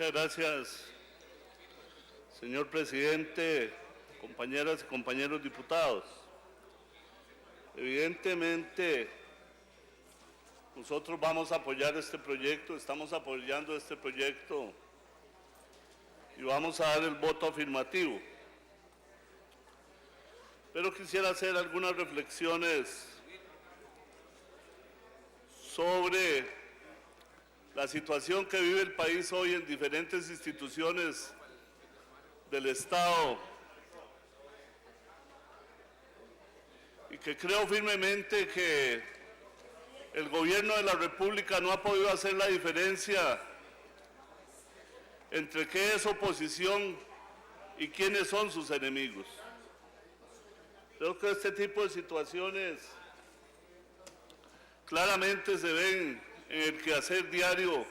Muchas gracias, señor presidente, compañeras y compañeros diputados. Evidentemente, nosotros vamos a apoyar este proyecto, estamos apoyando este proyecto y vamos a dar el voto afirmativo. Pero quisiera hacer algunas reflexiones sobre la situación que vive el país hoy en diferentes instituciones del Estado y que creo firmemente que el gobierno de la República no ha podido hacer la diferencia entre qué es oposición y quiénes son sus enemigos. Creo que este tipo de situaciones claramente se ven en el quehacer diario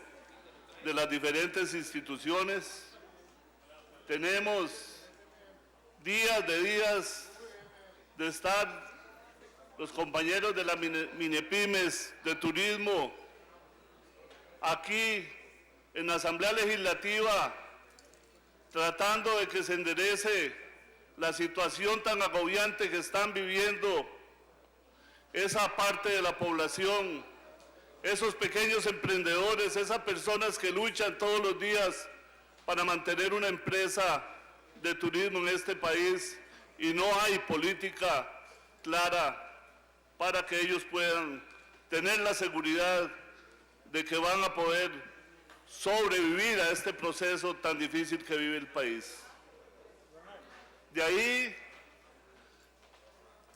de las diferentes instituciones. Tenemos días de estar los compañeros de las Minepymes de turismo aquí en la Asamblea Legislativa tratando de que se enderece la situación tan agobiante que están viviendo esa parte de la población, esos pequeños emprendedores, esas personas que luchan todos los días para mantener una empresa de turismo en este país y no hay política clara para que ellos puedan tener la seguridad de que van a poder sobrevivir a este proceso tan difícil que vive el país. De ahí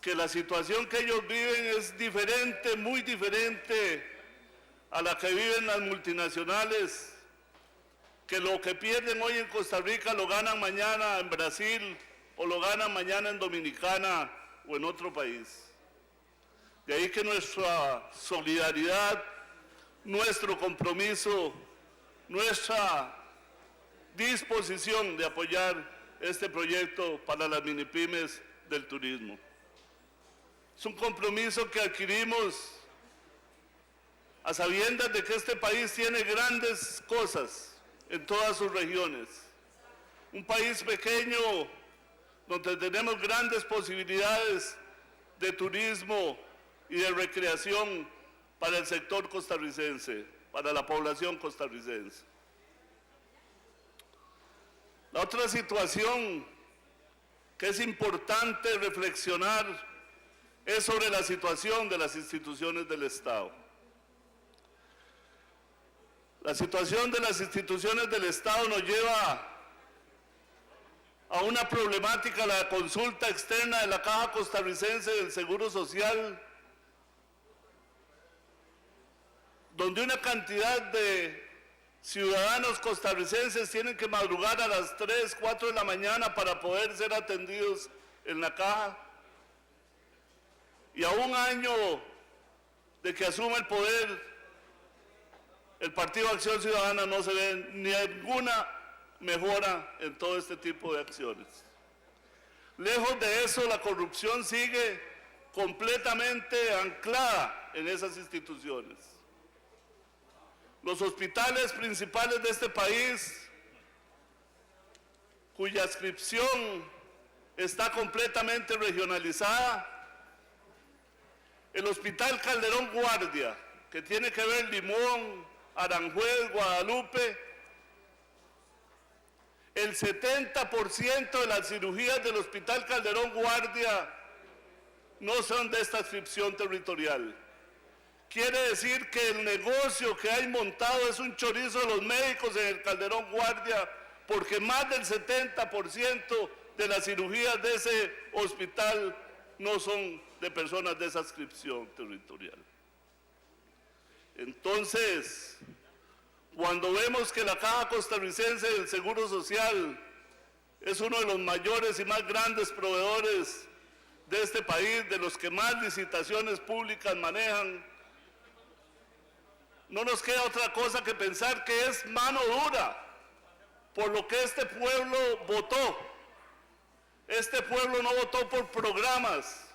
que la situación que ellos viven es diferente, muy diferente a la que viven las multinacionales, que lo que pierden hoy en Costa Rica lo ganan mañana en Brasil o lo ganan mañana en Dominicana o en otro país. De ahí que nuestra solidaridad, nuestro compromiso, nuestra disposición de apoyar este proyecto para las minipymes del turismo. Es un compromiso que adquirimos a sabiendas de que este país tiene grandes cosas en todas sus regiones. Un país pequeño donde tenemos grandes posibilidades de turismo y de recreación para el sector costarricense, para la población costarricense. La otra situación que es importante reflexionar es sobre la situación de las instituciones del Estado. La situación de las instituciones del Estado nos lleva a una problemática, la consulta externa de la Caja Costarricense del Seguro Social, donde una cantidad de ciudadanos costarricenses tienen que madrugar a las 3, 4 de la mañana para poder ser atendidos en la caja. Y a un año de que asuma el poder, el Partido Acción Ciudadana no se ve ninguna mejora en todo este tipo de acciones. Lejos de eso, la corrupción sigue completamente anclada en esas instituciones. Los hospitales principales de este país, cuya adscripción está completamente regionalizada, el Hospital Calderón Guardia, que tiene que ver Limón, Aranjuez, Guadalupe, el 70% de las cirugías del Hospital Calderón Guardia no son de esta adscripción territorial. Quiere decir que el negocio que hay montado es un chorizo de los médicos en el Calderón Guardia, porque más del 70% de las cirugías de ese hospital no son de personas de esa adscripción territorial. Entonces, cuando vemos que la Caja Costarricense del Seguro Social es uno de los mayores y más grandes proveedores de este país, de los que más licitaciones públicas manejan, no nos queda otra cosa que pensar que es mano dura por lo que este pueblo votó. Este pueblo no votó por programas,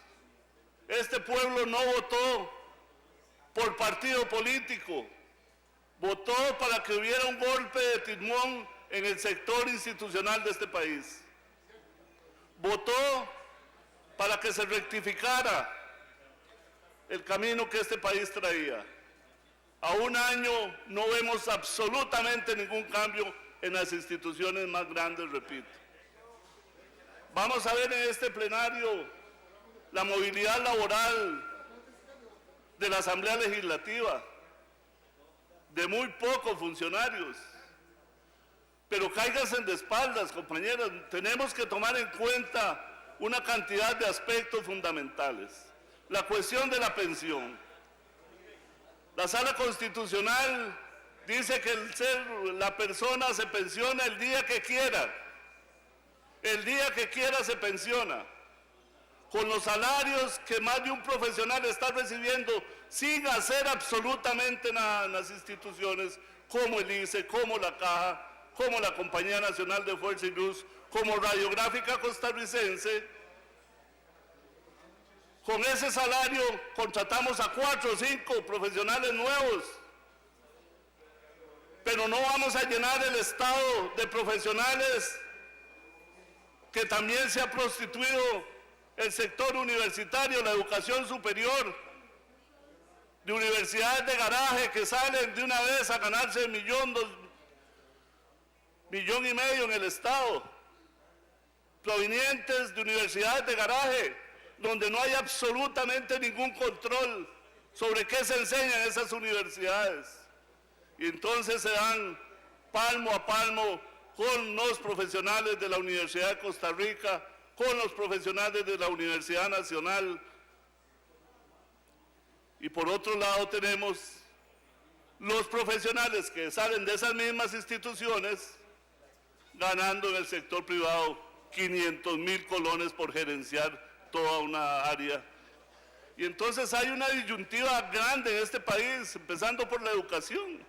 este pueblo no votó por partido político, votó para que hubiera un golpe de timón en el sector institucional de este país. Votó para que se rectificara el camino que este país traía. A un año no vemos absolutamente ningún cambio en las instituciones más grandes, repito. Vamos a ver en este plenario la movilidad laboral de la Asamblea Legislativa, de muy pocos funcionarios. Pero cáiganse de espaldas, compañeros. Tenemos que tomar en cuenta una cantidad de aspectos fundamentales. La cuestión de la pensión. La Sala Constitucional dice que la persona se pensiona el día que quiera. El día que quiera se pensiona. Con los salarios que más de un profesional está recibiendo sin hacer absolutamente nada en las instituciones, como el ICE, como la Caja, como la Compañía Nacional de Fuerza y Luz, como Radiográfica Costarricense. Con ese salario contratamos a 4 o 5 profesionales nuevos, pero no vamos a llenar el estado de profesionales que también se ha prostituido el sector universitario, la educación superior, de universidades de garaje que salen de una vez a ganarse $1.5 millones en el estado, provenientes de universidades de garaje, donde no hay absolutamente ningún control sobre qué se enseña en esas universidades. Y entonces se dan palmo a palmo con los profesionales de la Universidad de Costa Rica, con los profesionales de la Universidad Nacional. Y por otro lado tenemos los profesionales que salen de esas mismas instituciones ganando en el sector privado 500,000 colones por gerenciar toda una área. Y entonces hay una disyuntiva grande en este país, empezando por la educación.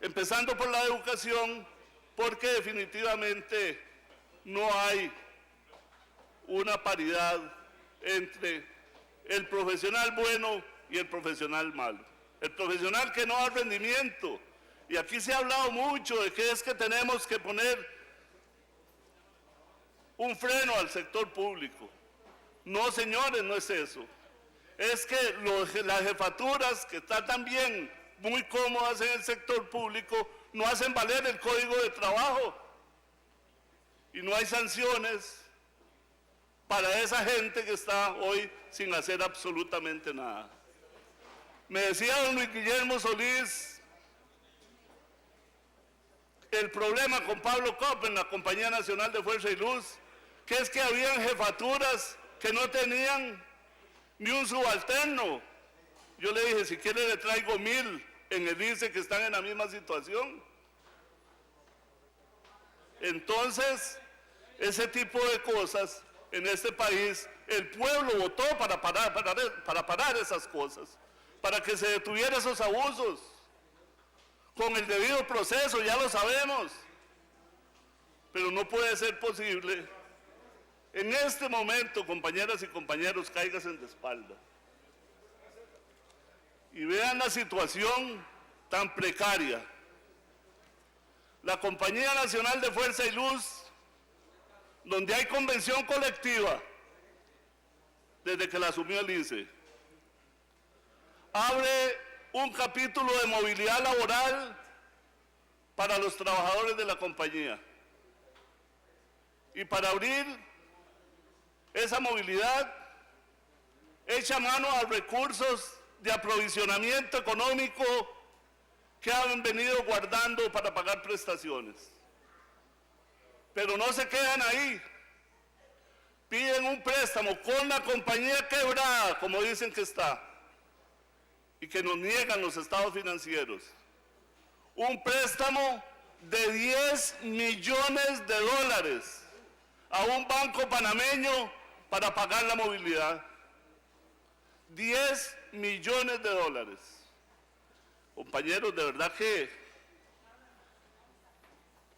Empezando por la educación, porque definitivamente no hay una paridad entre el profesional bueno y el profesional malo. El profesional que no da rendimiento. Y aquí se ha hablado mucho de que es que tenemos que poner un freno al sector público. No, señores, no es eso. Es que las jefaturas que están también muy cómodas en el sector público no hacen valer el Código de Trabajo. Y no hay sanciones para esa gente que está hoy sin hacer absolutamente nada. Me decía don Luis Guillermo Solís, el problema con Pablo Copp en la Compañía Nacional de Fuerza y Luz, que es que habían jefaturas que no tenían ni un subalterno. Yo le dije, si quiere le traigo 1,000 en el ICE que están en la misma situación. Entonces, ese tipo de cosas en este país, el pueblo votó para parar esas cosas, para que se detuvieran esos abusos, con el debido proceso, ya lo sabemos. Pero no puede ser posible. En este momento, compañeras y compañeros, cáiganse de espalda y vean la situación tan precaria. La Compañía Nacional de Fuerza y Luz, donde hay convención colectiva, desde que la asumió el ICE, abre un capítulo de movilidad laboral para los trabajadores de la compañía. Y para abrir esa movilidad, echa mano a recursos de aprovisionamiento económico que han venido guardando para pagar prestaciones. Pero no se quedan ahí. Piden un préstamo con la compañía quebrada, como dicen que está, y que nos niegan los estados financieros. Un préstamo de $10 millones a un banco panameño para pagar la movilidad. $10 millones. Compañeros, de verdad que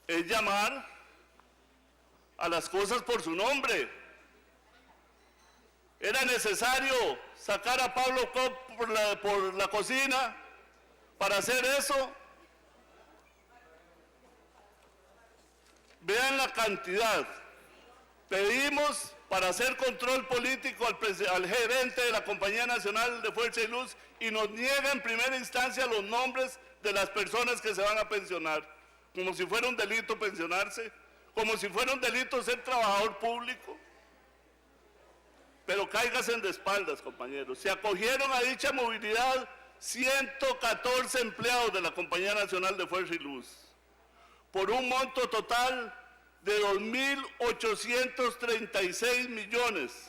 es llamar a las cosas por su nombre. Era necesario sacar a Pablo Copp por la cocina Para hacer eso, vean la cantidad. Pedimos para hacer control político al gerente de la Compañía Nacional de Fuerza y Luz y nos niega en primera instancia los nombres de las personas que se van a pensionar, como si fuera un delito pensionarse, como si fuera un delito ser trabajador público. Pero cáigase de espaldas, compañeros. Se acogieron a dicha movilidad 114 empleados de la Compañía Nacional de Fuerza y Luz, por un monto total de 2.836 millones,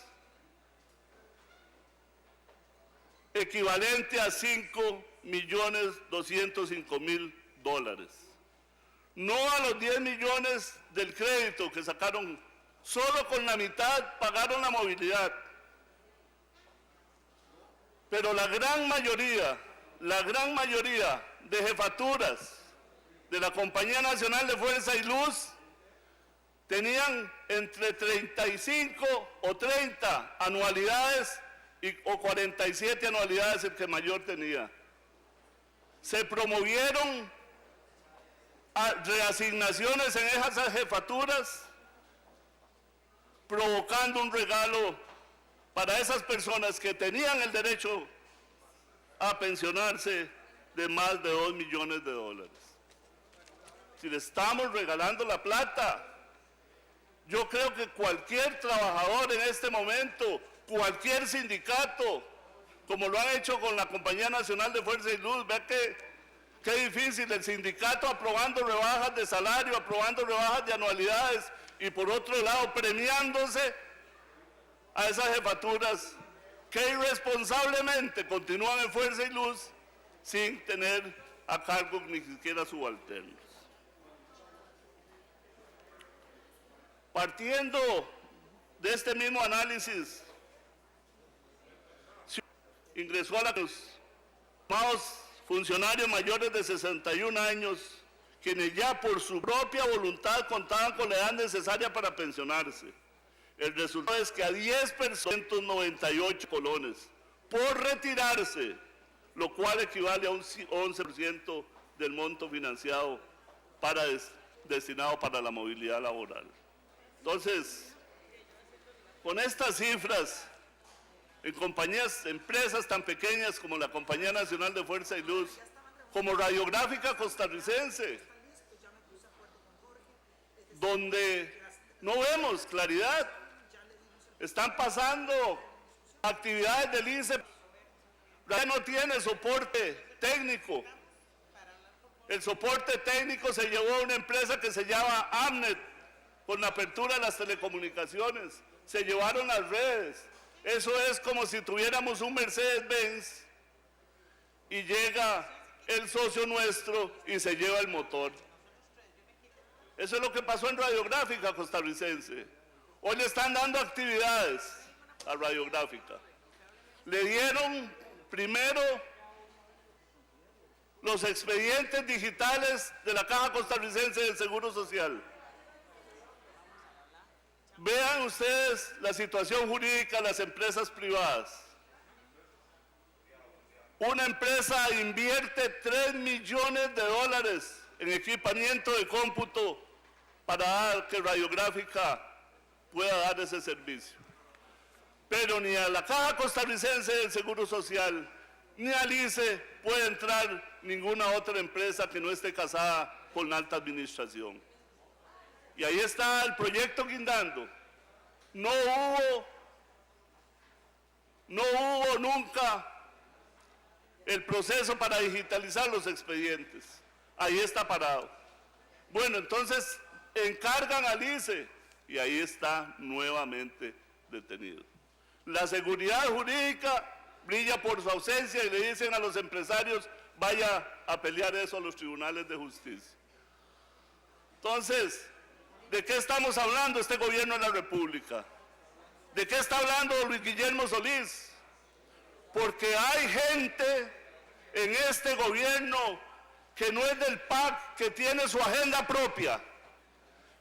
equivalente a $5.205.000. No a los 10 millones del crédito que sacaron, solo con la mitad pagaron la movilidad. Pero la gran mayoría de jefaturas de la Compañía Nacional de Fuerza y Luz tenían entre 35 o 30 anualidades o 47 anualidades, el que mayor tenía. Se promovieron reasignaciones en esas jefaturas, provocando un regalo para esas personas que tenían el derecho a pensionarse de más de $2 millones. Si le estamos regalando la plata, yo creo que cualquier trabajador en este momento, cualquier sindicato, como lo han hecho con la Compañía Nacional de Fuerza y Luz, vea qué difícil, el sindicato aprobando rebajas de salario, aprobando rebajas de anualidades y por otro lado premiándose a esas jefaturas que irresponsablemente continúan en Fuerza y Luz sin tener a cargo ni siquiera subalternos. Partiendo de este mismo análisis, ingresó a los funcionarios mayores de 61 años, quienes ya por su propia voluntad contaban con la edad necesaria para pensionarse. El resultado es que a 10 personas, 198 colones, por retirarse, lo cual equivale a un 11% del monto financiado destinado para la movilidad laboral. Entonces, con estas cifras, en empresas tan pequeñas como la Compañía Nacional de Fuerza y Luz, como Radiográfica Costarricense, donde no vemos claridad, están pasando actividades del ICE, no tiene soporte técnico. El soporte técnico se llevó a una empresa que se llama Amnet, con la apertura de las telecomunicaciones, se llevaron las redes. Eso es como si tuviéramos un Mercedes-Benz y llega el socio nuestro y se lleva el motor. Eso es lo que pasó en Radiográfica Costarricense. Hoy le están dando actividades a Radiográfica. Le dieron primero los expedientes digitales de la Caja Costarricense del Seguro Social. Vean ustedes la situación jurídica de las empresas privadas. Una empresa invierte $3 millones en equipamiento de cómputo para que Radiográfica pueda dar ese servicio. Pero ni a la Caja Costarricense del Seguro Social, ni al ICE puede entrar ninguna otra empresa que no esté casada con la alta administración. Y ahí está el proyecto guindando. No hubo nunca el proceso para digitalizar los expedientes. Ahí está parado. Bueno, entonces encargan al ICE y ahí está nuevamente detenido. La seguridad jurídica brilla por su ausencia y le dicen a los empresarios, vaya a pelear eso a los tribunales de justicia. Entonces, ¿de qué estamos hablando este gobierno de la República? ¿De qué está hablando Luis Guillermo Solís? Porque hay gente en este gobierno que no es del PAC, que tiene su agenda propia,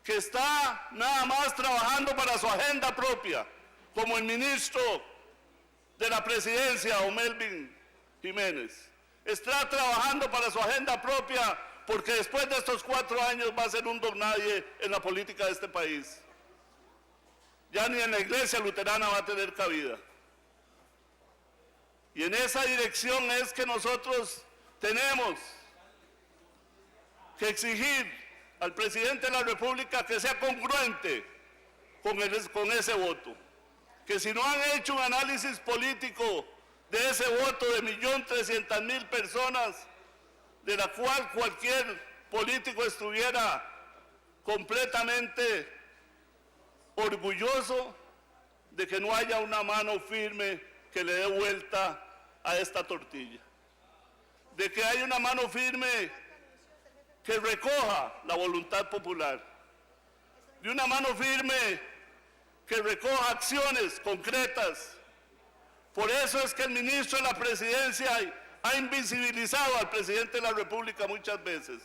que está nada más trabajando para su agenda propia, como el ministro de la Presidencia, Melvin Jiménez, está trabajando para su agenda propia, porque después de estos 4 años va a ser un don nadie en la política de este país. Ya ni en la iglesia luterana va a tener cabida. Y en esa dirección es que nosotros tenemos que exigir al presidente de la República que sea congruente con ese voto. Que si no han hecho un análisis político de ese voto de 1.300.000 personas, de la cual cualquier político estuviera completamente orgulloso de que no haya una mano firme que le dé vuelta a esta tortilla, de que haya una mano firme que recoja la voluntad popular, de una mano firme que recoja acciones concretas. Por eso es que el ministro de la Presidencia ha invisibilizado al presidente de la República muchas veces.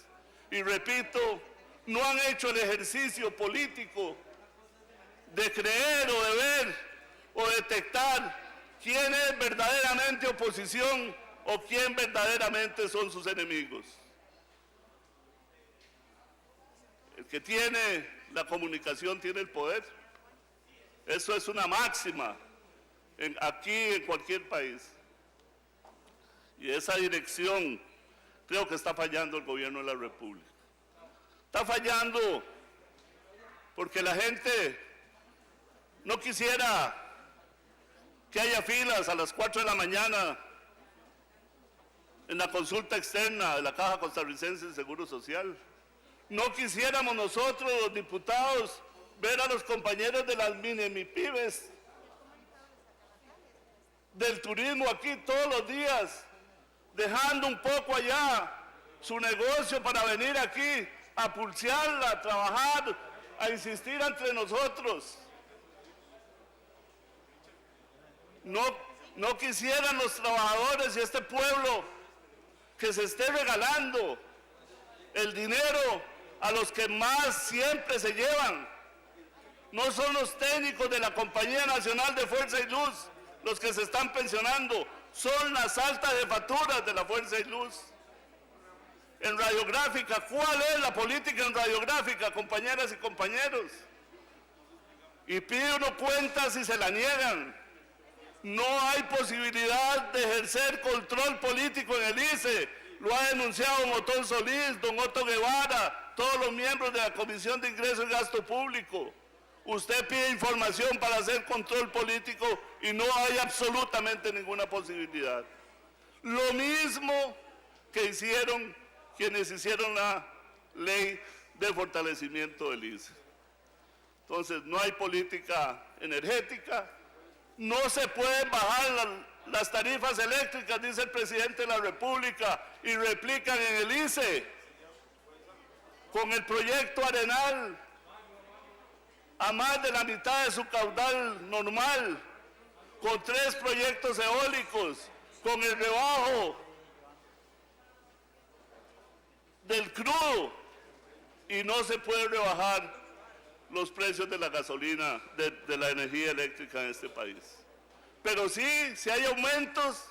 Y repito, no han hecho el ejercicio político de creer o de ver o detectar quién es verdaderamente oposición o quién verdaderamente son sus enemigos. El que tiene la comunicación tiene el poder. Eso es una máxima aquí en cualquier país. Y esa dirección creo que está fallando el gobierno de la República. Está fallando porque la gente no quisiera que haya filas a las 4 de la mañana en la consulta externa de la Caja Costarricense de Seguro Social. No quisiéramos nosotros, los diputados, ver a los compañeros de las mini-pymes del turismo aquí todos los días, dejando un poco allá su negocio para venir aquí a pulsearla, a trabajar, a insistir entre nosotros. No quisieran los trabajadores y este pueblo que se esté regalando el dinero a los que más siempre se llevan. No son los técnicos de la Compañía Nacional de Fuerza y Luz los que se están pensionando, son las altas jefaturas de la Fuerza y Luz. En radiográfica, ¿cuál es la política en radiográfica, compañeras y compañeros? Y pide uno cuentas y se la niegan. No hay posibilidad de ejercer control político en el ICE. Lo ha denunciado don Otón Solís, don Otto Guevara, todos los miembros de la Comisión de Ingreso y Gasto Público. Usted pide información para hacer control político y no hay absolutamente ninguna posibilidad. Lo mismo que hicieron quienes hicieron la ley de fortalecimiento del ICE. Entonces, no hay política energética, no se pueden bajar las tarifas eléctricas, dice el presidente de la República, y replican en el ICE con el proyecto Arenal a más de la mitad de su caudal normal, con 3 proyectos eólicos, con el rebajo del crudo, y no se puede rebajar los precios de la gasolina, de la energía eléctrica en este país. Pero sí, si hay aumentos,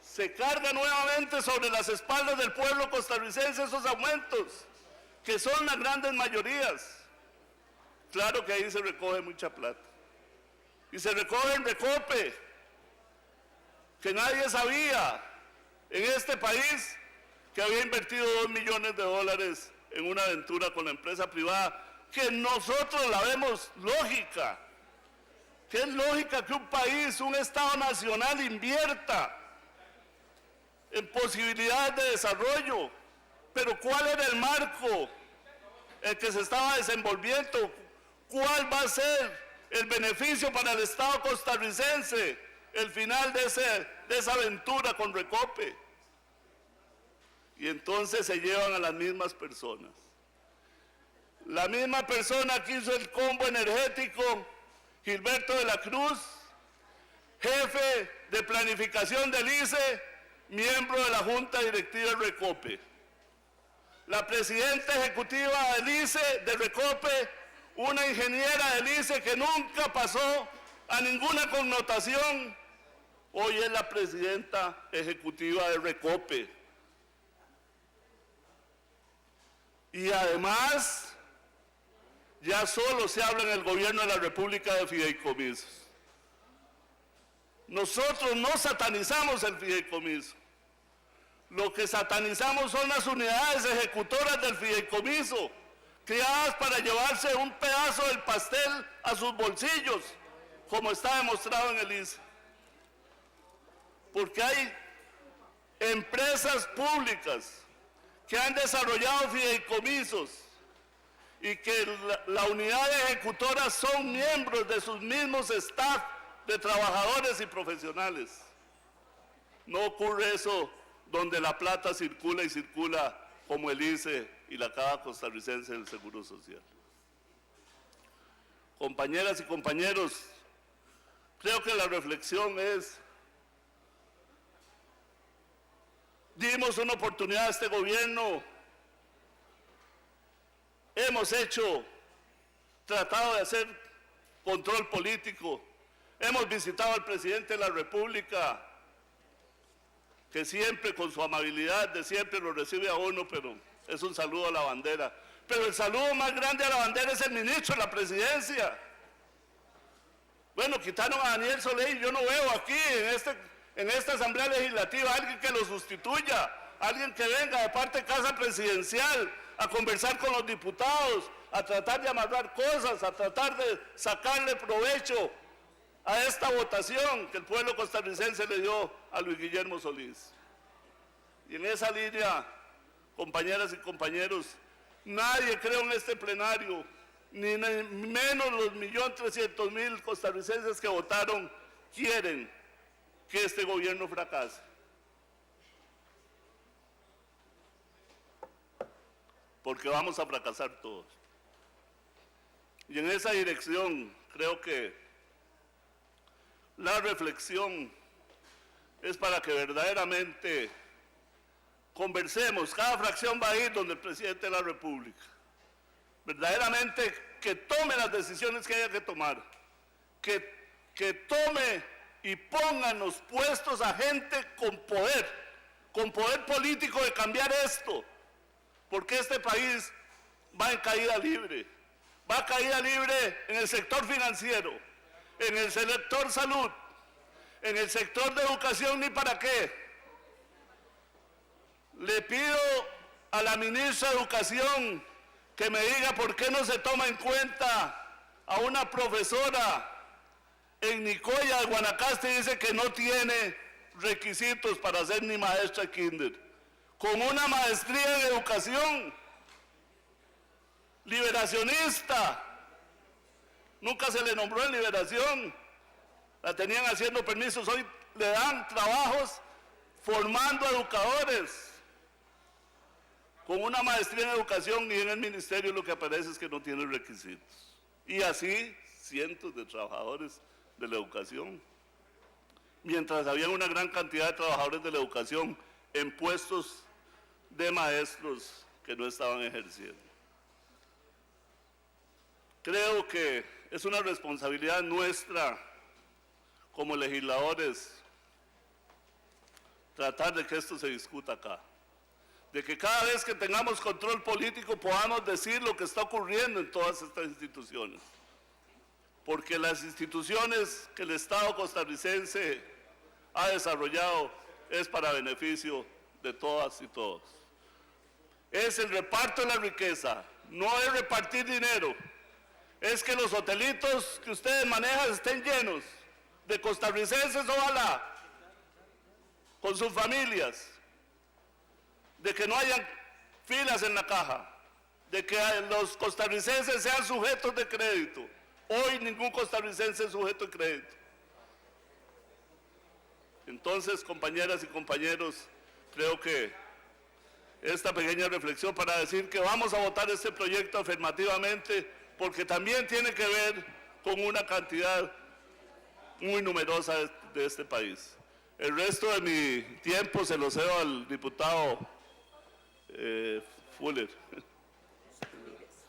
se carga nuevamente sobre las espaldas del pueblo costarricense esos aumentos, que son las grandes mayorías. Claro que ahí se recoge mucha plata. Y se recoge en recope, que nadie sabía en este país que había invertido $2 millones en una aventura con la empresa privada, que nosotros la vemos lógica. Que es lógica que un país, un Estado nacional invierta en posibilidades de desarrollo. Pero ¿cuál era el marco en que se estaba desenvolviendo? ¿Cuál va a ser el beneficio para el Estado costarricense, el final de esa aventura con Recope? Y entonces se llevan a las mismas personas. La misma persona que hizo el combo energético, Gilberto de la Cruz, jefe de planificación del ICE, miembro de la Junta Directiva de Recope. La presidenta ejecutiva del ICE, de Recope, una ingeniera del ICE que nunca pasó a ninguna connotación Hoy es la presidenta ejecutiva de Recope. Y además, ya solo se habla en el gobierno de la República de fideicomisos. Nosotros no satanizamos el fideicomiso. Lo que satanizamos son las unidades ejecutoras del fideicomiso, creadas para llevarse un pedazo del pastel a sus bolsillos, como está demostrado en el INSS. Porque hay empresas públicas que han desarrollado fideicomisos y que la unidad ejecutora son miembros de sus mismos staff de trabajadores y profesionales. No ocurre eso donde la plata circula y circula como el ICE y la Caja Costarricense del Seguro Social. Compañeras y compañeros, creo que la reflexión es: dimos una oportunidad a este gobierno, hemos tratado de hacer control político, hemos visitado al presidente de la República, que siempre con su amabilidad de siempre lo recibe a uno, pero es un saludo a la bandera. Pero el saludo más grande a la bandera es el ministro de la Presidencia. Bueno, quitaron a Daniel Solé y yo no veo aquí en esta Asamblea Legislativa alguien que lo sustituya, alguien que venga de parte de Casa Presidencial a conversar con los diputados, a tratar de amarrar cosas, a tratar de sacarle provecho a esta votación que el pueblo costarricense le dio a Luis Guillermo Solís. Y en esa línea, compañeras y compañeros, nadie, creo, en este plenario, ni menos los 1.300.000 costarricenses que votaron, quieren que este gobierno fracase. Porque vamos a fracasar todos. Y en esa dirección, creo que la reflexión es para que verdaderamente conversemos. Cada fracción va a ir donde el presidente de la República. Verdaderamente que tome las decisiones que haya que tomar. Que tome y ponga en los puestos a gente con poder político de cambiar esto. Porque este país va en caída libre. Va a caída libre en el sector financiero, en el sector salud, en el sector de educación, ni para qué. Le pido a la ministra de Educación que me diga por qué no se toma en cuenta a una profesora en Nicoya de Guanacaste y dice que no tiene requisitos para ser ni maestra de kinder, con una maestría en educación, liberacionista. Nunca se le nombró en Liberación, la tenían haciendo permisos, hoy le dan trabajos formando educadores, con una maestría en educación, y en el ministerio lo que aparece es que no tiene requisitos. Y así cientos de trabajadores de la educación, mientras había una gran cantidad de trabajadores de la educación en puestos de maestros que no estaban ejerciendo. Creo que es una responsabilidad nuestra como legisladores tratar de que esto se discuta acá, de que cada vez que tengamos control político podamos decir lo que está ocurriendo en todas estas instituciones, porque las instituciones que el Estado costarricense ha desarrollado es para beneficio de todas y todos. Es el reparto de la riqueza, no es repartir dinero, es que los hotelitos que ustedes manejan estén llenos de costarricenses, ojalá, con sus familias, de que no hayan filas en la caja, de que los costarricenses sean sujetos de crédito. Hoy ningún costarricense es sujeto de crédito. Entonces, compañeras y compañeros, creo que esta pequeña reflexión para decir que vamos a votar este proyecto afirmativamente, porque también tiene que ver con una cantidad muy numerosa de este país. El resto de mi tiempo se lo cedo al diputado Fuller,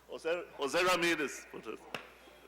José Ramírez.